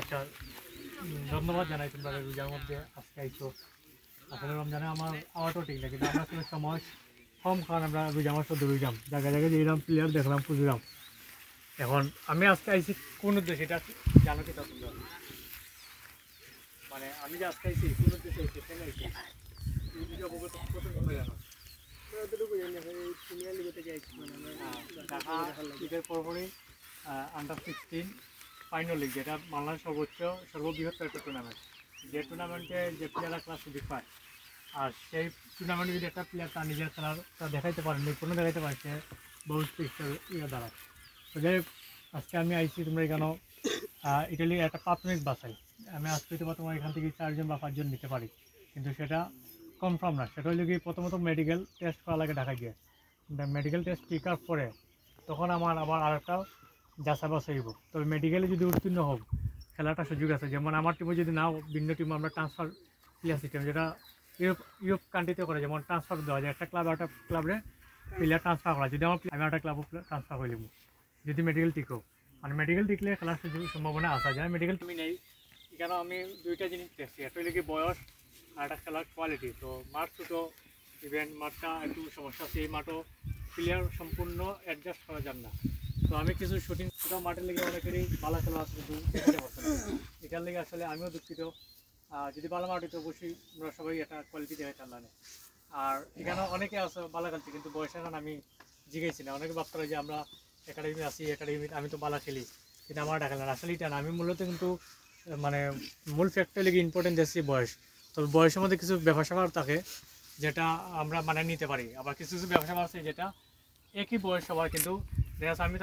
আচ্ছা, ধন্যবাদ জানাই তোমরা রোজার মধ্যে আজকে আইছো। আসলে রমজানে আমারটাও ঠিক লাগে, কিন্তু আমরা আসলে সময় কম, কারণ আমরা রোজা মাস দৌড়াম জায়গায় জায়গায় যেরাম প্লেয়ার দেখলাম খুঁজলাম। এখন আমি আজকে আইছি কোন উদ্দেশ্যে এটা জানো কি তা তোমরা? মানে আমি যে আজকে আইছি কোন উদ্দেশ্যে আইছি কেন আইছি এই ভিডিও অবগত কত তোমরা জানো? ঢাকা ঈদের পরপরই আন্ডার 16 ফাইনাল লিগ, যেটা বাংলাদেশ সর্ববৃহত্তর একটা টুর্নামেন্ট। যে টুর্নামেন্টে যে প্লেয়াররা ক্লাস সুযোগ পায়, আর সেই টুর্নামেন্টে যদি একটা প্লেয়ার তার নিজের খেলাটা দেখাইতে পারে, নিপুণ দেখাইতে পারে, সে বহু ইয়ে দাঁড়ায়। তো যাই হোক, আজকে আমি আইছি তোমরা এখানে ইটালির একটা প্রাথমিক বাছাই। আমি আজকে তোমার এখান থেকে 4 জন বা 5 জন নিতে পারি, কিন্তু সেটা কনফার্ম না। সেটা হলে কি প্রথমত মেডিকেল টেস্ট করা লাগে ঢাকা গিয়ে। মেডিকেল টেস্ট ঠিক আপ পরে তখন আমার আবার আরেকটা যাচাই বাছাই হইব। তবে মেডিকেলে যদি উত্তীর্ণ হোক, খেলাটা সুযোগ আছে। যেমন আমার টিমে যদি নাও, ভিন্ন টিমে আমরা ট্রান্সফার প্লেয়ার সিস্টেম, যেটা ইউরোপ কান্ট্রিতে করে, যেমন ট্রান্সফার দেওয়া যায়, একটা ক্লাব একটা ক্লাবে প্লেয়ার ট্রান্সফার করা। যদি আমি একটা ক্লাব ট্রান্সফার করে নিব, যদি মেডিকেল ঠিক হোক। মানে মেডিকেল টিকলে খেলার সুযোগ সম্ভাবনা আসা যায়। মেডিকেল তুমি নেই, কেন আমি দুইটা জিনিস দেখছি, একটা হলে কি বয়স আর একটা খেলার কোয়ালিটি। তো মাঠ ছোটো, ইভেন্ট মাঠটা একটু সমস্যা আছে, এই মাঠও প্লেয়ার সম্পূর্ণ অ্যাডজাস্ট করা যান না। তো আমি কিছু শুটিং মাঠের লেগে অনেকেরই ভালো খেলা আছে, কিন্তু এটার লেগে আসলে আমিও দুঃখিত। যদি ভালো মাঠ হইতো অবশ্যই আমরা সবাই একটা কোয়ালিটি দেখে খেলা নেই। আর এখানে অনেকে আছে ভালো খেলছে, কিন্তু বয়সের কারণে আমি জিগেছি না। অনেকে ভাবতে যে আমরা একাডেমি আছি, একাডেমি আমি তো ভালো খেলি, কিন্তু আমার ডাকা না। আসলে এটা না, আমি মূলত কিন্তু মানে মূল ফ্যাক্টর লেগে ইম্পর্টেন্ট দিচ্ছি বয়স। তবে বয়সের মধ্যে কিছু ব্যবসা থাকে যেটা আমরা মানে নিতে পারি, আবার কিছু কিছু ব্যবসা আছে যেটা একই বয়স সবার, কিন্তু দেখা যাচ্ছে আমি